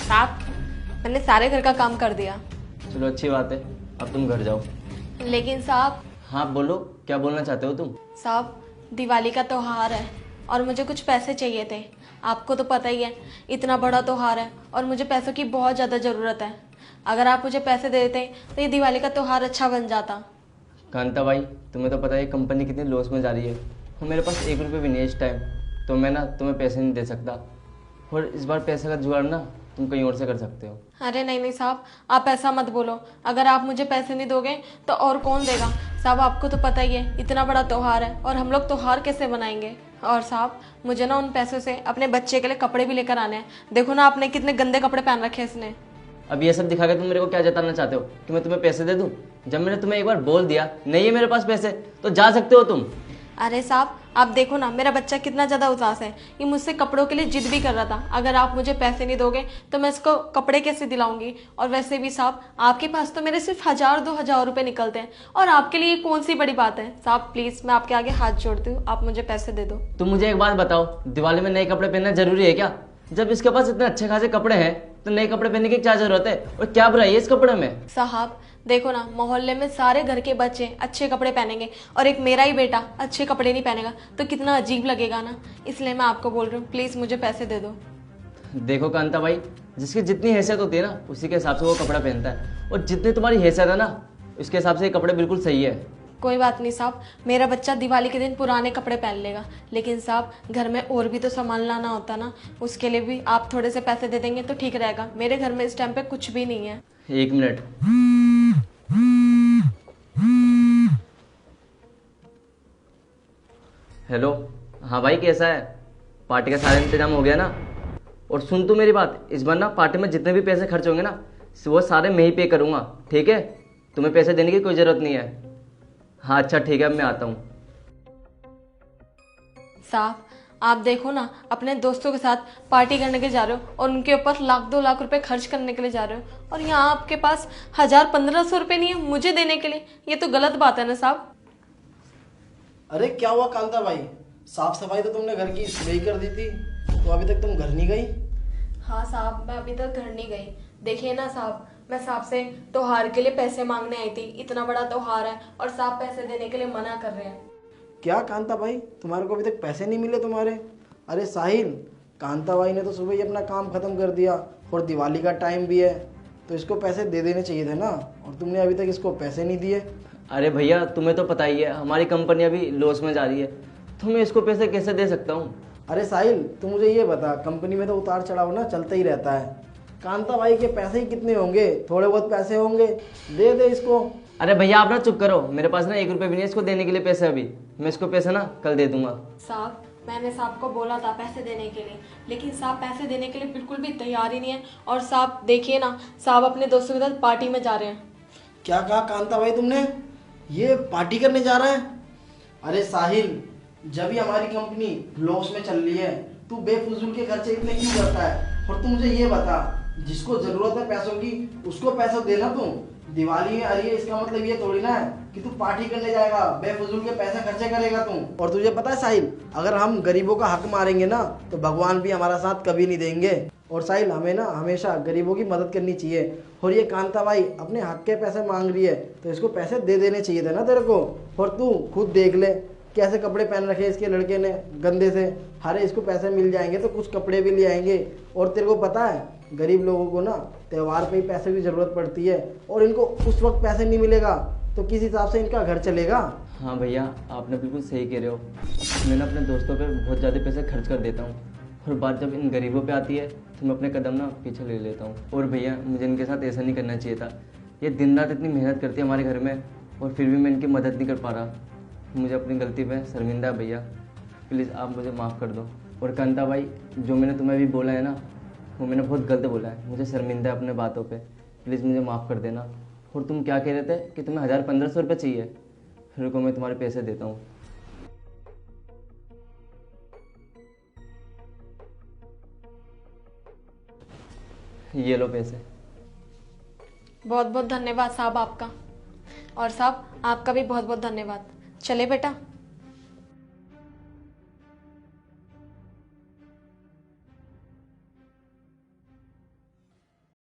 साहब मैंने सारे घर का काम कर दिया। चलो अच्छी बात है, अब तुम घर जाओ। लेकिन साहब। हाँ बोलो, क्या बोलना चाहते हो तुम? साहब दिवाली का त्योहार है और मुझे कुछ पैसे चाहिए थे। आपको तो पता ही है इतना बड़ा त्योहार है और मुझे पैसों की बहुत ज़्यादा ज़रूरत है। अगर आप मुझे पैसे दे देते तो ये दिवाली का त्योहार अच्छा बन जाता। कांता भाई, तुम्हें तो पता है कंपनी कितनी लॉस में जा रही है और मेरे पास 1 रुपये भी नहीं है इस टाइम, तो मैं ना तुम्हें पैसे नहीं दे सकता। और इस बार पैसे का जुगाड़ ना तुम कहीं और से कर सकते हो। अरे नहीं नहीं साहब, आप ऐसा मत बोलो। अगर आप मुझे पैसे नहीं दोगे तो और कौन देगा। साहब आपको तो पता ही है इतना बड़ा त्योहार है और हम लोग त्योहार कैसे मनाएंगे। और साहब मुझे ना उन पैसों से अपने बच्चे के लिए कपड़े भी लेकर आने हैं। देखो ना आपने कितने गंदे कपड़े पहन रखे हैं इसने। अब ये सब दिखा के तुम मेरे को क्या जताना चाहते हो कि मैं तुम्हें पैसे दे दूं? जब मैंने तुम्हें एक बार बोल दिया नहीं है मेरे पास पैसे, तो जा सकते हो तुम। अरे साहब आप देखो ना मेरा बच्चा कितना ज़्यादा उदास है। ये मुझसे कपड़ों के लिए जिद भी कर रहा था। अगर आप मुझे पैसे नहीं दोगे तो मैं इसको कपड़े कैसे दिलाऊंगी। और वैसे भी साहब आपके पास तो मेरे सिर्फ 1000-2000 रुपये निकलते हैं और आपके लिए कौन सी बड़ी बात है। साहब प्लीज़ मैं आपके आगे हाथ जोड़ती हूँ, आप मुझे पैसे दे दो। तुम मुझे एक बात बताओ, दिवाली में नए कपड़े पहनना जरूरी है क्या? जब इसके पास इतने अच्छे खासे कपड़े हैं तो नए कपड़े पहनने की क्या जरूरत है और क्या बुराई है इस कपड़े में? साहब देखो ना मोहल्ले में सारे घर के बच्चे अच्छे कपड़े पहनेंगे और एक मेरा ही बेटा अच्छे कपड़े नहीं पहनेगा तो कितना अजीब लगेगा ना। इसलिए मैं आपको बोल रही हूँ प्लीज़ मुझे पैसे दे दो। देखो कांता भाई, जिसकी जितनी हैसियत होती है ना उसी के हिसाब से वो कपड़ा पहनता है, और जितनी तुम्हारी हैसियत है ना उसके हिसाब से ये कपड़े बिल्कुल सही है। कोई बात नहीं साहब, मेरा बच्चा दिवाली के दिन पुराने कपड़े पहन लेगा। लेकिन साहब घर में और भी तो सामान लाना होता ना, उसके लिए भी आप थोड़े से पैसे दे देंगे तो ठीक रहेगा। मेरे घर में इस टाइम पे कुछ भी नहीं है। 1 मिनट। हेलो। हाँ भाई कैसा है? पार्टी का सारा इंतजाम हो गया ना? और सुन तू मेरी बात, इस बार ना पार्टी में जितने भी पैसे खर्च होंगे ना वो सारे मैं ही पे करूँगा, ठीक है? तुम्हें पैसे देने की कोई ज़रूरत नहीं है। हाँ अच्छा ठीक है, अब मैं आता हूँ। साहब आप देखो ना अपने दोस्तों के साथ पार्टी करने के जा रहे हो और उनके ऊपर 1-2 लाख रुपए खर्च करने के लिए जा रहे हो और यहाँ आपके पास 1000-1500 रुपये नहीं है मुझे देने के लिए। ये तो गलत बात है ना साहब। अरे क्या हुआ कांता भाई, साफ सफाई तो तुमने घर की सुबह ही कर दी थी, तो अभी तक तुम घर नहीं गई? हाँ साहब मैं अभी तक घर नहीं गई। देखिए ना साहब मैं साहब से त्योहार के लिए पैसे मांगने आई थी। इतना बड़ा त्योहार है और साहब पैसे देने के लिए मना कर रहे हैं। क्या कांता भाई, तुम्हारे को अभी तक पैसे नहीं मिले तुम्हारे? अरे साहिल, कांता भाई ने तो सुबह ही अपना काम खत्म कर दिया और दिवाली का टाइम भी है, तो इसको पैसे दे देने चाहिए थे ना, और तुमने अभी तक इसको पैसे नहीं दिए। अरे भैया तुम्हें तो पता ही है हमारी कंपनी अभी लॉस में जा रही है, तो मैं इसको पैसे कैसे दे सकता हूँ? अरे साहिल तू मुझे ये बता, कंपनी में तो उतार चढ़ाव ना चलता ही रहता है। कांता भाई के पैसे ही कितने होंगे, थोड़े बहुत पैसे होंगे, दे दे इसको। अरे भैया आप ना चुप करो, मेरे पास ना 1 रुपये भी नहीं है इसको देने के लिए पैसे अभी। मैं इसको पैसे ना कल दे दूंगा। साहब मैंने साहब को बोला था पैसे देने के लिए, लेकिन साहब पैसे देने के लिए बिल्कुल भी तैयार ही नहीं है। और साहब देखिए ना साहब अपने दोस्तों के साथ पार्टी में जा रहे हैं। क्या कहा कांता भाई तुमने? ये पार्टी करने जा रहा है? अरे साहिल, जब ही हमारी कंपनी लॉस में चल रही है तू बेफजूल के खर्चे इतने क्यों करता है? और तू मुझे ये बता, जिसको जरूरत है पैसों की उसको पैसा देना तू। दिवाली में अरे इसका मतलब ये थोड़ी ना है कि तू पार्टी करने जाएगा, बेफजूल के पैसे खर्चे करेगा तू। और तुझे पता है साहिल, अगर हम गरीबों का हक मारेंगे ना तो भगवान भी हमारा साथ कभी नहीं देंगे। और साहिल हमें ना हमेशा गरीबों की मदद करनी चाहिए। और ये कांता भाई अपने हक के पैसे मांग रही है तो इसको पैसे दे देने चाहिए थे ना तेरे को। और तू खुद देख ले कैसे कपड़े पहन रखे इसके लड़के ने गंदे से। अरे इसको पैसे मिल जाएंगे तो कुछ कपड़े भी ले आएंगे। और तेरे को पता है गरीब लोगों को ना त्यौहार पे ही पैसे की ज़रूरत पड़ती है, और इनको उस वक्त पैसे नहीं मिलेगा तो किस हिसाब से इनका घर चलेगा? हाँ भैया आप बिल्कुल सही कह रहे हो। मैं ना अपने दोस्तों पे बहुत ज़्यादा पैसे खर्च कर देता हूँ, और बात जब इन गरीबों पे आती है तो मैं अपने कदम ना पीछे ले लेता हूँ। और भैया मुझे इनके साथ ऐसा नहीं करना चाहिए था। ये दिन रात इतनी मेहनत करती है हमारे घर में और फिर भी मैं इनकी मदद नहीं कर पा रहा। मुझे अपनी गलती पे शर्मिंदा है भैया, प्लीज़ आप मुझे माफ़ कर दो। और कांता भाई जो मैंने तुम्हें अभी बोला है ना वो मैंने बहुत गलत बोला है, मुझे शर्मिंदा है अपने बातों पे, प्लीज़ मुझे माफ़ कर देना। और तुम क्या कह रहे थे कि तुम्हें 1000-1500 रुपये चाहिए? रुको मैं तुम्हारे पैसे देता हूँ। ये लो पैसे। बहुत बहुत धन्यवाद साहब आपका। और साहब आपका भी बहुत बहुत धन्यवाद। चले बेटा।